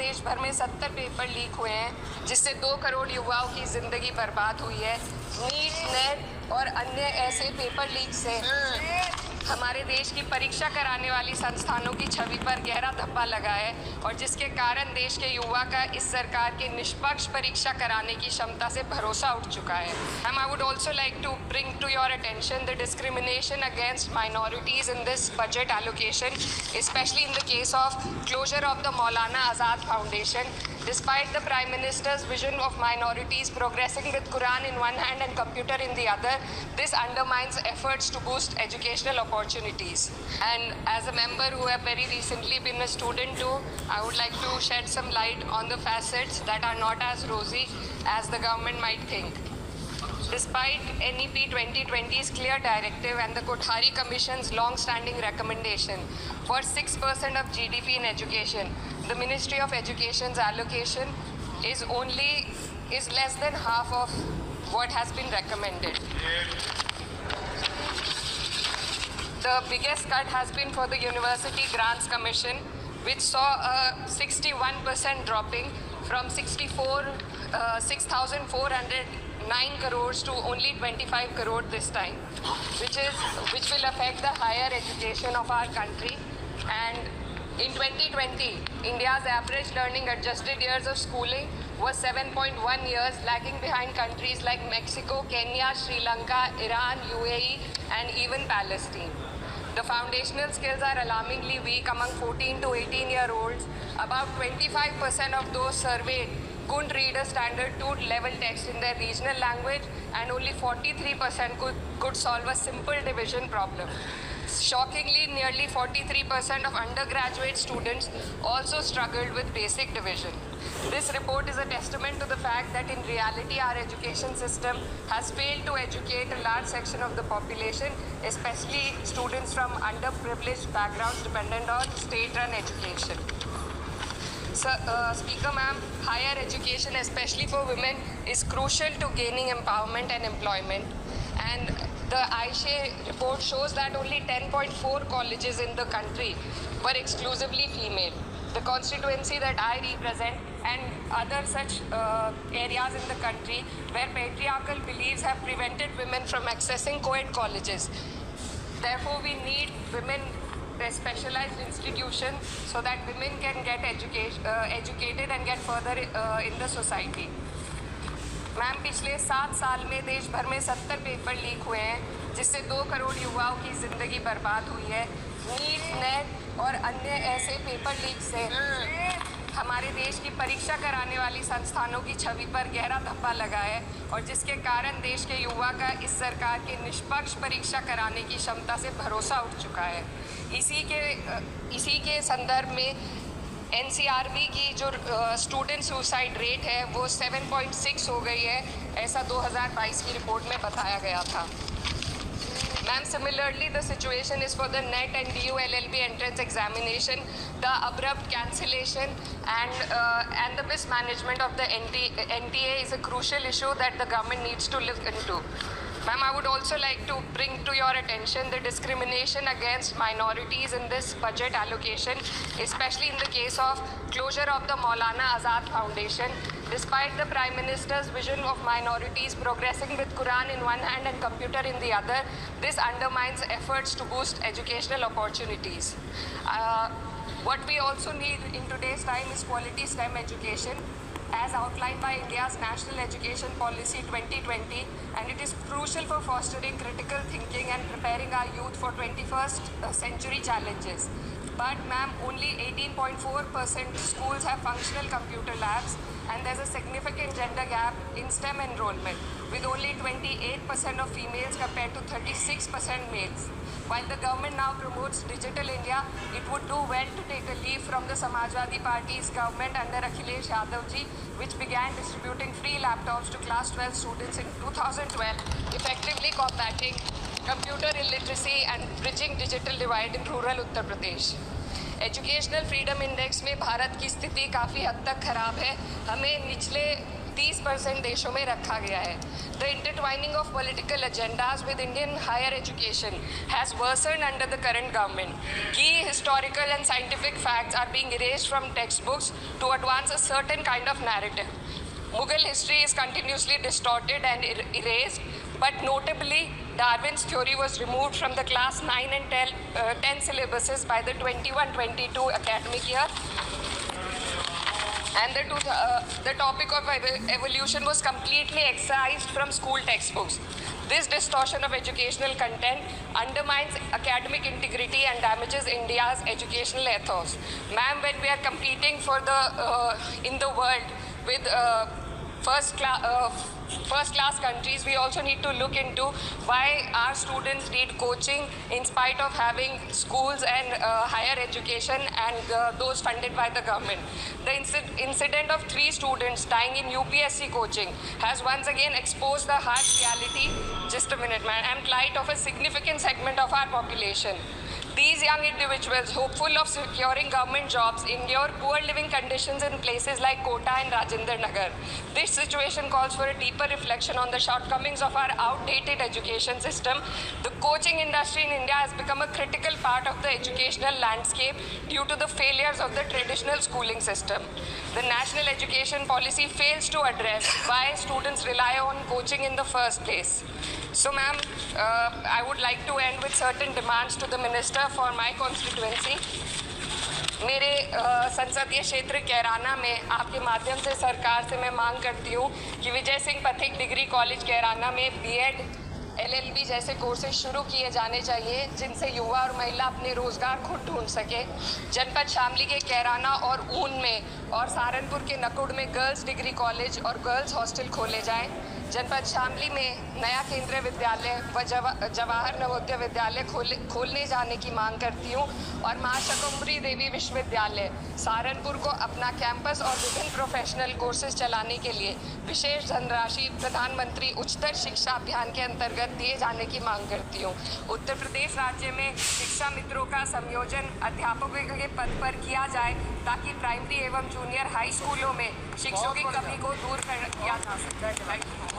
देश भर में 70 पेपर लीक हुए हैं, जिससे 2 करोड़ युवाओं की ज़िंदगी बर्बाद हुई है। नीट, नेट और अन्य ऐसे पेपर लीक से हमारे देश की परीक्षा कराने वाली संस्थानों की छवि पर गहरा धब्बा लगा है और जिसके कारण देश के युवा का इस सरकार के निष्पक्ष परीक्षा कराने की क्षमता से भरोसा उठ चुका है। I would also like to bring to your attention the discrimination against minorities in this budget allocation, especially in the case of closure of the Maulana Azad Foundation. Despite the Prime Minister's vision of minorities progressing with Quran in one hand and computer in the other, this undermines efforts to boost educational opportunities. And as a member who have very recently been a student too, I would like to shed some light on the facets that are not as rosy as the government might think. Despite NEP 2020's clear directive and the Kothari Commission's long-standing recommendation for 6% of GDP in education, the Ministry of Education's allocation is less than half of what has been recommended. The biggest cut has been for the University Grants Commission, which saw a 61% dropping from 6,409 crores to only 25 crore this time, which will affect the higher education of our country. And in 2020, India's average learning adjusted years of schooling was 7.1 years, lagging behind countries like Mexico, Kenya, Sri Lanka, Iran, UAE, and even Palestine. The foundational skills are alarmingly weak among 14 to 18-year-olds. About 25% of those surveyed couldn't read a standard 2-level text in their regional language, and only 43% could solve a simple division problem. Shockingly, nearly 43% of undergraduate students also struggled with basic division. This report is a testament to the fact that in reality our education system has failed to educate a large section of the population, especially students from underprivileged backgrounds dependent on state-run education. Speaker ma'am, higher education, especially for women, is crucial to gaining empowerment and employment. And the AISHE report shows that only 10.4 colleges in the country were exclusively female. The constituency that I represent and other such areas in the country where patriarchal beliefs have prevented women from accessing co-ed colleges. Therefore, we need women specialized institutions so that women can get educated and get further in the society. Ma'am, पिछले 7 साल में देश भर में 70 paper leak हुए हैं, जिससे 2 करोड़ युवाओं की ज़िंदगी बर्बाद हुई है। नीट, नेट और अन्य ऐसे पेपर लीक से हमारे देश की परीक्षा कराने वाली संस्थानों की छवि पर गहरा धब्बा लगा है और जिसके कारण देश के युवा का इस सरकार के निष्पक्ष परीक्षा कराने की क्षमता से भरोसा उठ चुका है। इसी के संदर्भ में NCRB की जो स्टूडेंट सुसाइड रेट है वो 7.6 हो गई है, ऐसा 2022 की रिपोर्ट में बताया गया था। Ma'am, similarly, the situation is for the NET and DU LLB entrance examination. The abrupt cancellation and the mismanagement of the NTA is a crucial issue that the government needs to look into. Ma'am, I would also like to bring to your attention the discrimination against minorities in this budget allocation, especially in the case of closure of the Maulana Azad Foundation. Despite the Prime Minister's vision of minorities progressing with Quran in one hand and computer in the other, this undermines efforts to boost educational opportunities. What we also need in today's time is quality STEM education, as outlined by India's National Education Policy 2020, and it is crucial for fostering critical thinking and preparing our youth for 21st century challenges. But ma'am, only 18.4% schools have functional computer labs, and there's a significant gender gap in STEM enrollment, with only 28% of females compared to 36% males. While the government now promotes Digital India, it would do well to take a leaf from the Samajwadi Party's government under Akhilesh Yadav ji, which began distributing free laptops to class 12 students in 2012, effectively combating computer illiteracy and bridging digital divide in rural Uttar Pradesh. Educational freedom index में भारत की स्थिति काफ़ी हद तक ख़राब है। हमें निचले 30% देशों में रखा गया है. The intertwining of political agendas with Indian higher education has worsened under the current government. Key historical and scientific facts are being erased from textbooks to advance a certain kind of narrative. Mughal history is continuously distorted and erased, but notably, Darwin's theory was removed from the class 9 and 10 syllabuses by the 21-22 academic year. And the topic of evolution was completely excised from school textbooks. This distortion of educational content undermines academic integrity and damages India's educational ethos. Ma'am, when we are competing for in the world with first class countries, we also need to look into why our students need coaching in spite of having schools and higher education and those funded by the government. The incident of 3 students dying in UPSC coaching has once again exposed the harsh reality, just a minute man, and plight of a significant segment of our population. These young individuals, hopeful of securing government jobs, endure poor living conditions in places like Kota and Rajendra Nagar. This situation calls for a deeper reflection on the shortcomings of our outdated education system. The coaching industry in India has become a critical part of the educational landscape due to the failures of the traditional schooling system. The national education policy fails to address why students rely on coaching in the first place. So, ma'am, I would like to end with certain demands to the minister for my constituency. मेरे संसदीय क्षेत्र कैराना में आपके माध्यम से सरकार से मैं मांग करती हूँ कि विजय सिंह पथिक डिग्री कॉलेज कैराना में बीएड LLB जैसे कोर्सेज शुरू किए जाने चाहिए जिनसे युवा और महिला अपने रोजगार खुद ढूंढ सके. जनपद शामली के कैराना और ऊन में और सहारनपुर के नकुड़ में गर्ल्स डिग्री कॉलेज और गर्ल्स हॉस्टल खोले जाएं. जनपद शामली में नया केंद्रीय विद्यालय व जवाहर नवोदय विद्यालय खोलने जाने की मांग करती हूँ. और माँ शाकुंभरी देवी विश्वविद्यालय सहारनपुर को अपना कैंपस और विभिन्न प्रोफेशनल कोर्सेज चलाने के लिए विशेष धनराशि प्रधानमंत्री उच्चतर शिक्षा अभियान के अंतर्गत दिए जाने की मांग करती हूँ. उत्तर प्रदेश राज्य में शिक्षा मित्रों का संयोजन अध्यापकों के पद पर किया जाए ताकि प्राइमरी एवं जूनियर हाई स्कूलों में शिक्षकों की कमी को दूर किया जा सके.